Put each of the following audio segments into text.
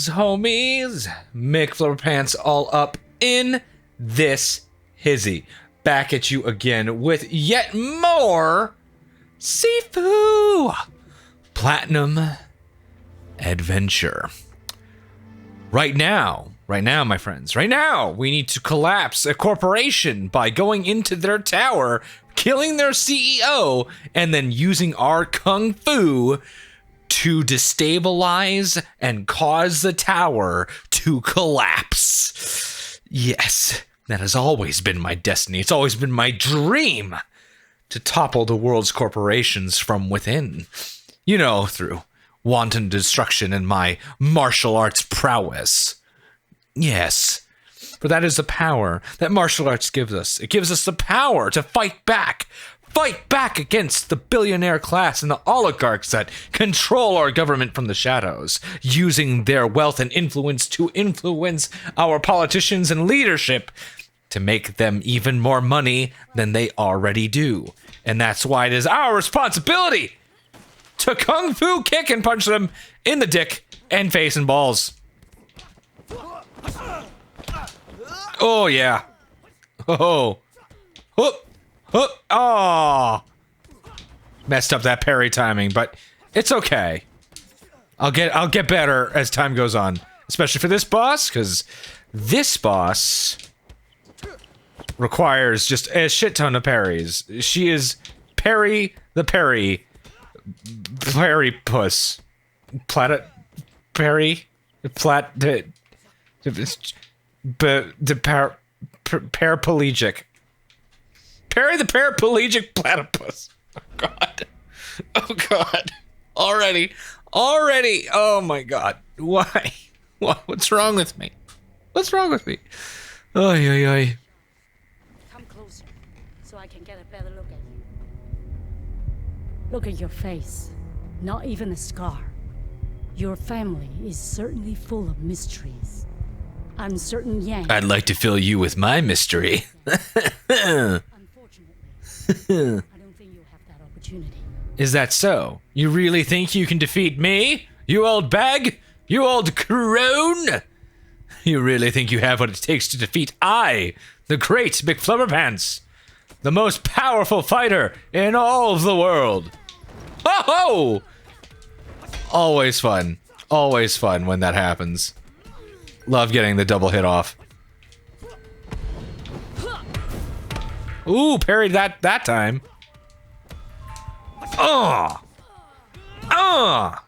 homies. McFlurpants all up in this hizzy. Back at you again with yet more Sifu Platinum Adventure. Right now, my friends, right now, we need to collapse a corporation by going into their tower, killing their CEO, and then using our kung fu to destabilize and cause the tower to collapse. Yes, that has always been my destiny. It's always been my dream to topple the world's corporations from within. You know, through wanton destruction and my martial arts prowess. Yes, for that is the power that martial arts gives us. It gives us the power to fight back against the billionaire class and the oligarchs that control our government from the shadows, using their wealth and influence to influence our politicians and leadership to make them even more money than they already do. And that's why it is our responsibility to kung fu kick and punch them in the dick and face and balls. Oh yeah. Oh. Oh. Messed up that parry timing, but it's okay. I'll get better as time goes on, especially for this boss, because this boss requires just a shit ton of parries. She is parry the parry puss. Paraplegic. Parry the paraplegic platypus. Oh god. Oh god. Already. Oh my god. Why? What's wrong with me? What's wrong with me? Oy, oy, oy. Come closer, so I can get a better look at you. Look at your face. Not even a scar. Your family is certainly full of mysteries. I'm certain Yang... I'd like to fill you with my mystery. Unfortunately, I don't think you'll have that opportunity. Is that so? You really think you can defeat me? You old bag? You old crone? You really think you have what it takes to defeat I, the great McFlurpants, the most powerful fighter in all of the world? Ho-ho! Always fun. Always fun when that happens. Love getting the double hit off. Ooh, parried that time.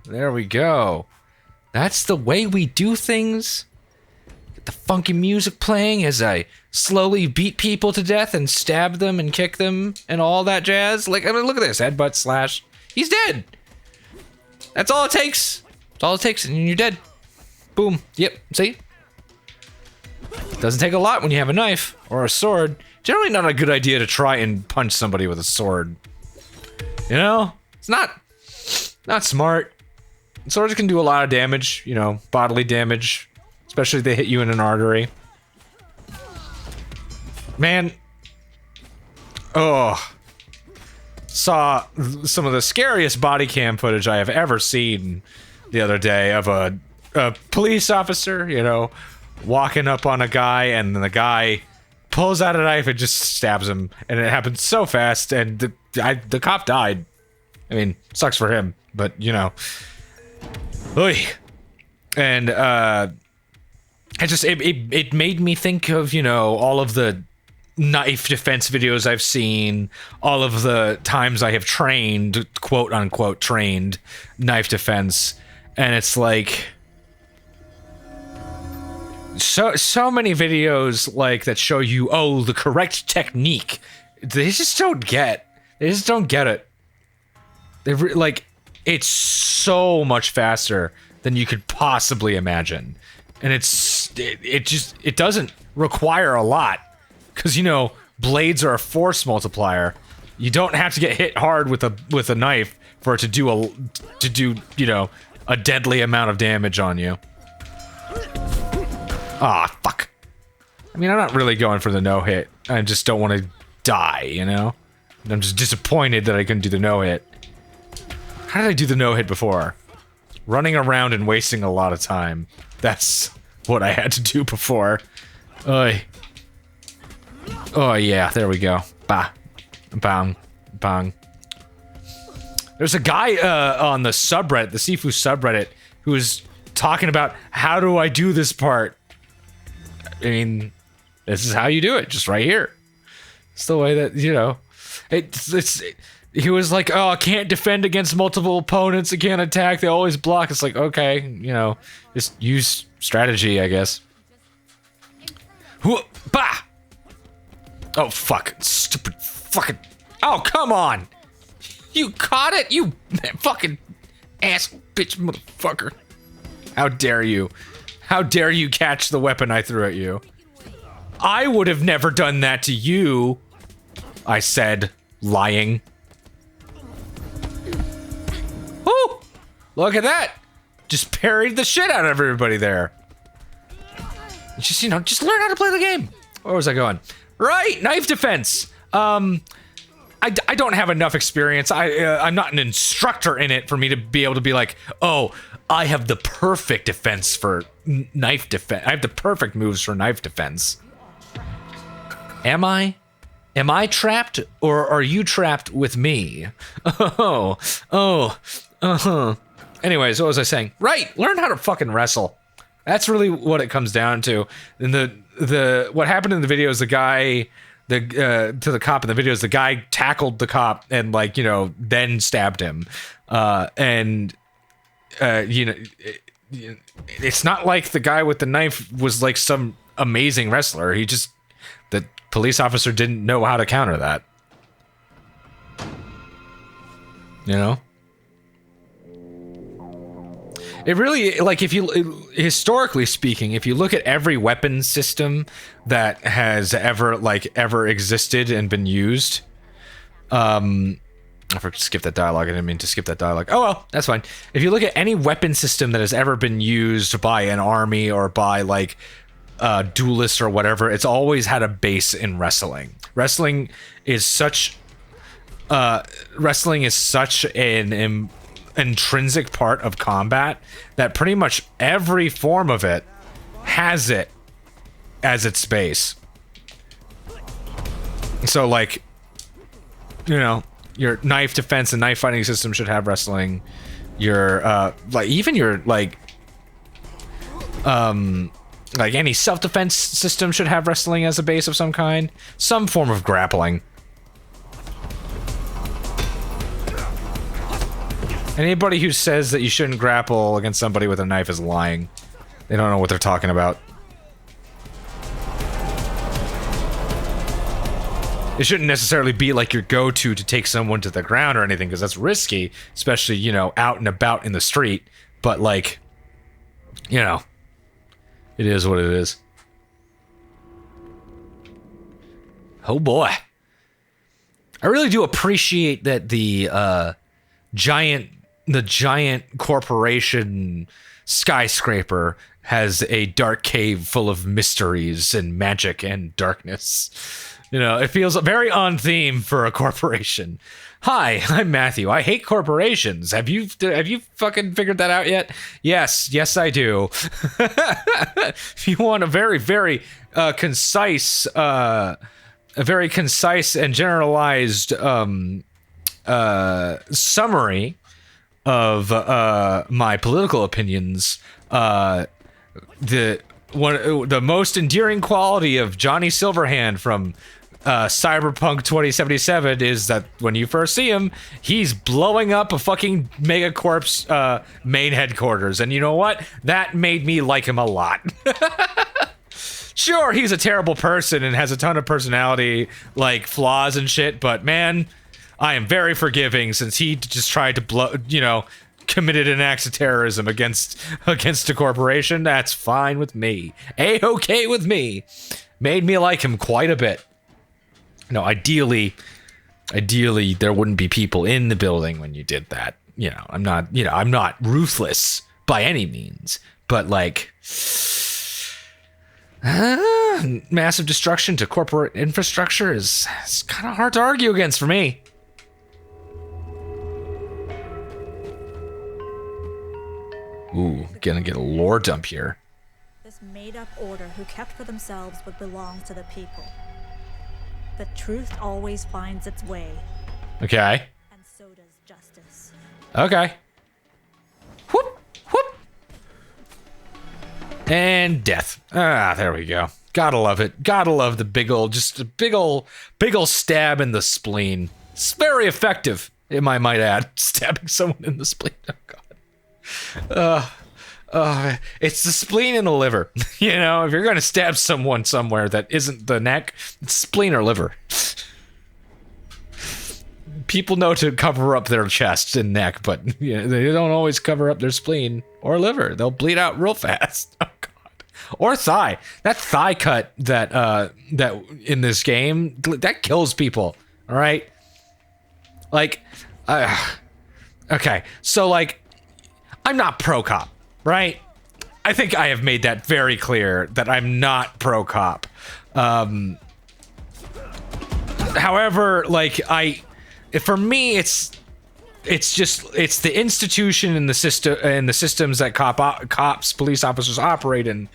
There we go. That's the way we do things. Get the funky music playing as I slowly beat people to death and stab them and kick them and all that jazz. Like, I mean, look at this. Headbutt slash. He's dead. That's all it takes. That's all it takes, and you're dead. Boom. Yep. See? Doesn't take a lot when you have a knife or a sword. Generally not a good idea to try and punch somebody with a sword. You know? It's not smart. Swords can do a lot of damage, you know, bodily damage. Especially if they hit you in an artery. Man. Oh. Saw some of the scariest body cam footage I have ever seen the other day of a police officer, you know, walking up on a guy, and then the guy pulls out a knife and just stabs him, and it happens so fast, and the cop died. I mean, sucks for him, but you know. Oy. And it made me think of, you know, all of the knife defense videos I've seen, all of the times I have trained, quote unquote trained knife defense, and it's like so many videos like that show you, oh, the correct technique. They just don't get it. Like, it's so much faster than you could possibly imagine, and it doesn't require a lot, because, you know, blades are a force multiplier. You don't have to get hit hard with a knife for it to do you know, a deadly amount of damage on you. Ah, fuck. I mean, I'm not really going for the no-hit. I just don't want to die, you know? I'm just disappointed that I couldn't do the no-hit. How did I do the no-hit before? Running around and wasting a lot of time. That's what I had to do before. Oy. Oh yeah, there we go. Bah. Bang. Bang. There's a guy on the subreddit, the Sifu subreddit, who was talking about how do I do this part. I mean, this is how you do it, just right here. It's the way that, you know, he was like, oh, I can't defend against multiple opponents, I can't attack, they always block. It's like, okay, you know, just use strategy, I guess. Bah! Oh, fuck. Stupid fucking... Oh, come on! You caught it, you fucking ass bitch motherfucker. How dare you? How dare you catch the weapon I threw at you? I would have never done that to you, I said, lying. Woo! Look at that! Just parried the shit out of everybody there. Just, you know, just learn how to play the game. Where was I going? Right, knife defense. I don't have enough experience. I'm not an instructor in it for me to be able to be like, oh, I have the perfect defense for knife defense. I have the perfect moves for knife defense. Am I? Am I trapped, or are you trapped with me? Anyways, what was I saying? Right, learn how to fucking wrestle. That's really what it comes down to. And the what happened in the video is the guy, to the cop in the video is the guy tackled the cop and, like, you know, then stabbed him. You know, it's not like the guy with the knife was like some amazing wrestler. He just, the police officer didn't know how to counter that. You know? It really, like, if you, historically speaking, if you look at every weapon system that has ever existed and been used, I skip that dialogue. I didn't mean to skip that dialogue. Oh well, that's fine. If you look at any weapon system that has ever been used by an army or by, like, duelists or whatever, it's always had a base in wrestling. Wrestling is such an intrinsic part of combat that pretty much every form of it has it as its base. So, like, you know, your knife defense and knife fighting system should have wrestling. Your like, even your like any self-defense system should have wrestling as a base of some kind, some form of grappling. Anybody who says that you shouldn't grapple against somebody with a knife is lying. They don't know what they're talking about. It shouldn't necessarily be like your go-to to take someone to the ground or anything, because that's risky, especially, you know, out and about in the street. But, like, you know, it is what it is. Oh boy. I really do appreciate that the giant corporation skyscraper has a dark cave full of mysteries and magic and darkness. You know, it feels very on theme for a corporation. Hi, I'm Matthew. I hate corporations. Have you fucking figured that out yet? Yes, I do. If you want a very concise and generalized summary of my political opinions, the most endearing quality of Johnny Silverhand from Cyberpunk 2077 is that when you first see him, he's blowing up a fucking Megacorp's main headquarters, and you know what? That made me like him a lot. Sure, he's a terrible person and has a ton of personality, like, flaws and shit, but man, I am very forgiving, since he just tried to committed an act of terrorism against a corporation. That's fine with me. A-okay with me. Made me like him quite a bit. No, ideally there wouldn't be people in the building when you did that. You know, I'm not ruthless by any means, but, like, massive destruction to corporate infrastructure is kind of hard to argue against for me. Ooh, gonna get a lore dump here. This made-up order who kept for themselves what belonged to the people. The truth always finds its way. Okay. And so does justice. Okay. Whoop, whoop. And death. Ah, there we go. Gotta love it. Gotta love the big old stab in the spleen. It's very effective, I might add. Stabbing someone in the spleen. Oh, God. It's the spleen and the liver. You know, if you're going to stab someone somewhere that isn't the neck, it's spleen or liver. People know to cover up their chest and neck, but you know, they don't always cover up their spleen or liver. They'll bleed out real fast. Oh, God. Or thigh. That thigh cut that in this game, that kills people. All right? Like, okay. So, like, I'm not pro-cop, right? I think I have made that very clear that I'm not pro-cop. However, like, for me, it's the institution and the system and the systems that police officers operate in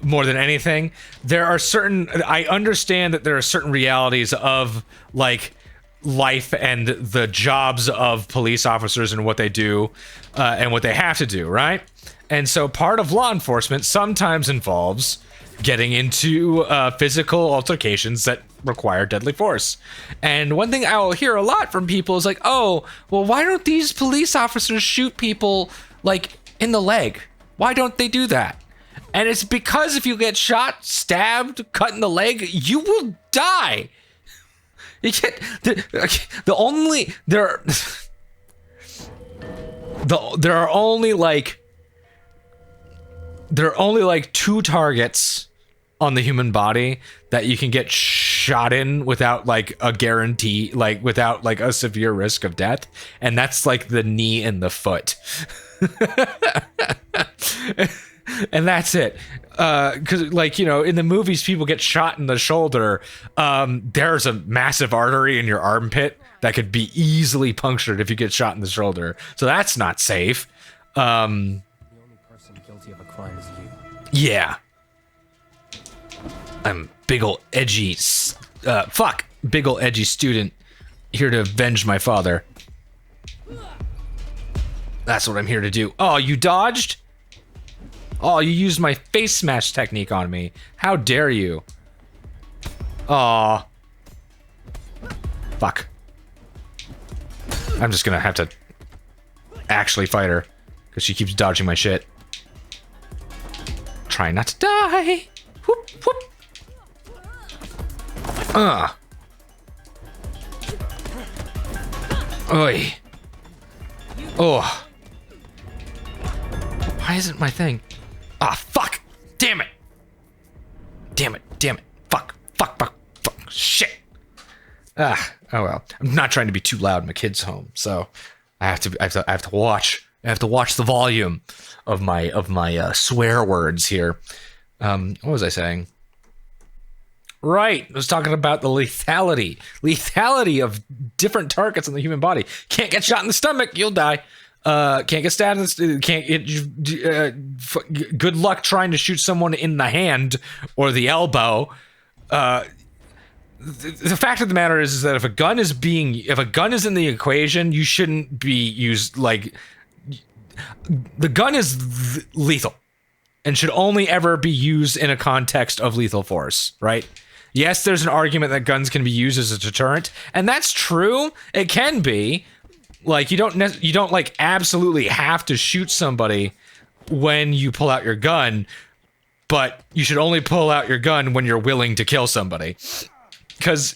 more than anything. I understand that there are certain realities of, like, life and the jobs of police officers and what they do and what they have to do, right? And so part of law enforcement sometimes involves getting into physical altercations that require deadly force. And one thing I will hear a lot from people is like, oh, well, why don't these police officers shoot people, like, in the leg? Why don't they do that? And it's because if you get shot, stabbed, cut in the leg, you will die. You get there are only like 2 targets on the human body that you can get shot in without like a guarantee, like without like a severe risk of death, and that's like the knee and the foot. And that's it. Because, like, you know, in the movies, people get shot in the shoulder. There's a massive artery in your armpit that could be easily punctured if you get shot in the shoulder. So that's not safe. The only person guilty of a crime is you. Yeah. I'm big ol' edgy, big ol' edgy student here to avenge my father. That's what I'm here to do. Oh, you dodged? Oh, you used my face smash technique on me. How dare you? Aw. Fuck. I'm just gonna have to actually fight her because she keeps dodging my shit. Try not to die. Whoop, whoop. Oi. Oh. Why isn't my thing? Ah, fuck! Damn it! Damn it, damn it. Fuck, fuck, fuck, fuck. Shit! Ah, oh well. I'm not trying to be too loud in my kid's home, so I have to watch the volume of my swear words here. What was I saying? Right, I was talking about the lethality of different targets on the human body. Can't get shot in the stomach, you'll die. Can't get stabbed. Can't get. Good luck trying to shoot someone in the hand or the elbow. The fact of the matter is that if a gun is in the equation, you shouldn't be used. Like, the gun is lethal and should only ever be used in a context of lethal force, right? Yes, there's an argument that guns can be used as a deterrent, and that's true. It can be. Like, you don't like absolutely have to shoot somebody when you pull out your gun, but you should only pull out your gun when you're willing to kill somebody, because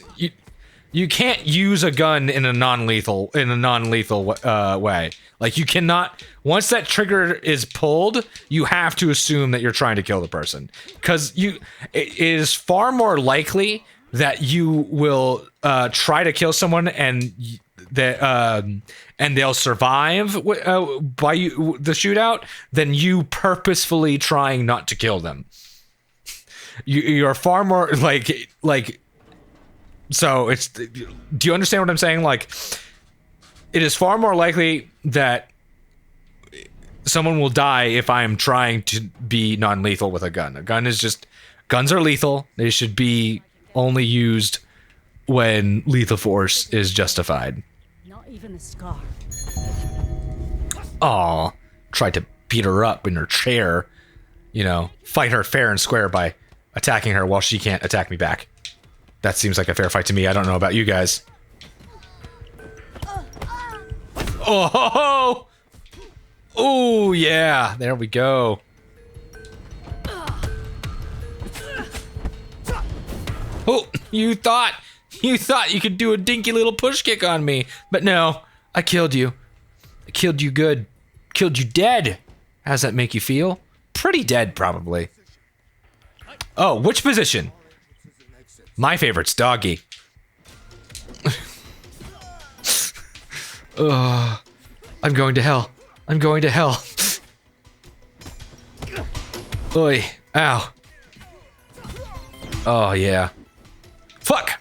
you can't use a gun in a non-lethal way. Like, you cannot, once that trigger is pulled, you have to assume that you're trying to kill the person, because it is far more likely that you will try to kill someone and they'll survive by the shootout than you purposefully trying not to kill them. You're far more like. So it's. Do you understand what I'm saying? Like, it is far more likely that someone will die if I am trying to be non-lethal with a gun. A gun is just... Guns are lethal. They should be only used when lethal force is justified. Not even a scar. Aw, tried to beat her up in her chair. You know, fight her fair and square by attacking her while she can't attack me back. That seems like a fair fight to me. I don't know about you guys. Oh, oh, yeah. There we go. Oh, you thought you could do a dinky little push kick on me, but no, I killed you. I killed you good. Killed you dead. How's that make you feel? Pretty dead, probably. Oh, which position? My favorite's doggy. Ugh. I'm going to hell. I'm going to hell. Oi. Ow. Oh, yeah. Fuck!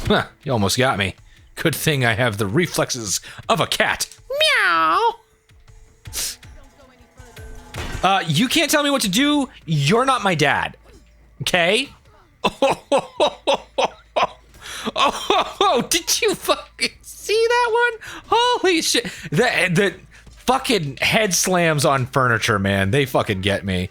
Huh, you almost got me. Good thing I have the reflexes of a cat. Meow! You can't tell me what to do. You're not my dad. Okay? Oh, did you fucking see that one? Holy shit. The fucking head slams on furniture, man. They fucking get me.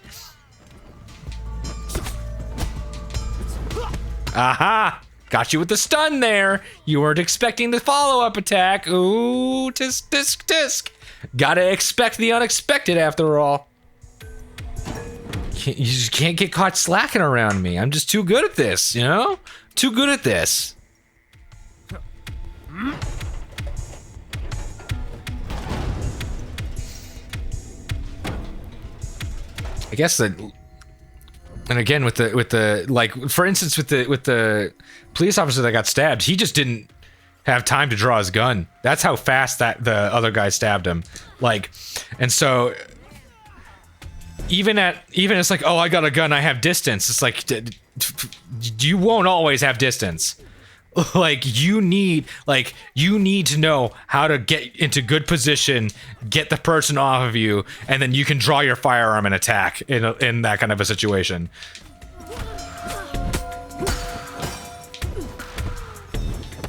Aha! Got you with the stun there. You weren't expecting the follow-up attack. Ooh, tisk, tisk, tisk. Gotta expect the unexpected after all. You just can't get caught slacking around me. I'm just too good at this, you know? Too good at this. I guess that, and again with the like, for instance, with the police officer that got stabbed, he just didn't have time to draw his gun. That's how fast that the other guy stabbed him. Like, and so even it's like, oh, I got a gun, I have distance. It's like, you won't always have distance. Like, you need to know how to get into good position, get the person off of you, and then you can draw your firearm and attack in that kind of a situation.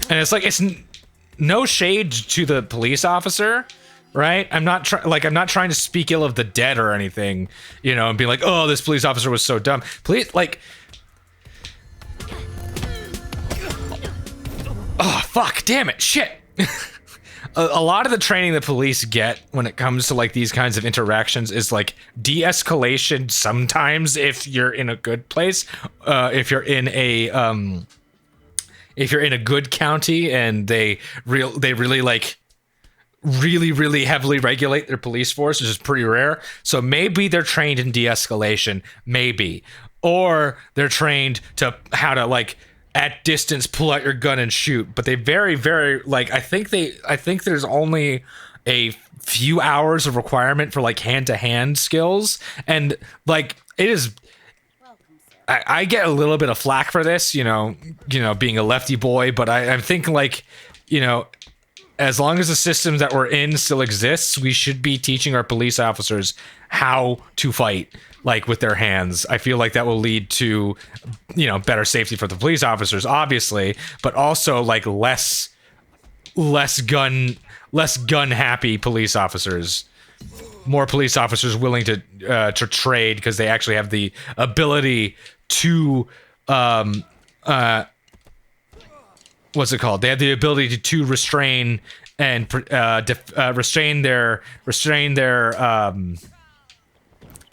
And it's like, it's no shade to the police officer, right? I'm not trying to speak ill of the dead or anything, you know, and be like, oh, this police officer was so dumb. Police, like, oh, fuck, damn it, shit. A lot of the training the police get when it comes to like these kinds of interactions is like de-escalation sometimes if you're in a good place, if you're in a good county and they really like really heavily regulate their police force, which is pretty rare. So maybe they're trained in de-escalation, maybe. Or they're trained to how to like at distance pull out your gun and shoot, but they very like I think there's only a few hours of requirement for like hand-to-hand skills, and like it is I get a little bit of flack for this, you know, being a lefty boy, but I'm thinking like, you know, as long as the systems that we're in still exists, we should be teaching our police officers how to fight, like with their hands. I feel like that will lead to, you know, better safety for the police officers, obviously, but also like less gun happy police officers. More police officers willing to trade because they actually have the ability to what's it called? They have the ability to restrain and restrain their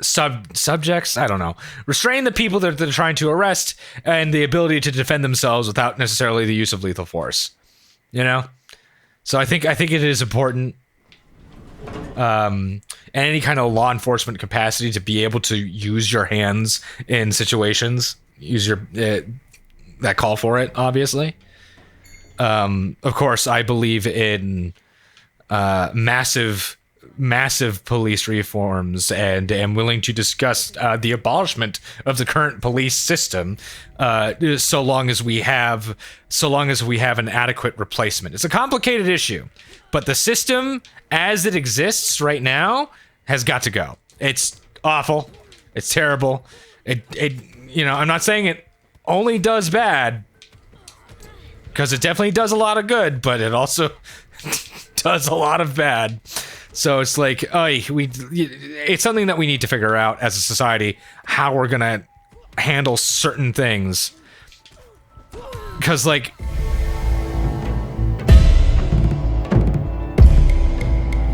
subjects. I don't know. Restrain the people that they're trying to arrest, and the ability to defend themselves without necessarily the use of lethal force. You know, so I think it is important. And any kind of law enforcement capacity to be able to use your hands in situations, use your that call for it, obviously. Of course, I believe in massive massive police reforms and am willing to discuss the abolishment of the current police system, so long as we have an adequate replacement. It's a complicated issue, but the system as it exists right now has got to go. It's awful. It's terrible. I'm not saying it only does bad, because it definitely does a lot of good, but it also does a lot of bad. So it's like, it's something that we need to figure out as a society, how we're gonna handle certain things. Because, like,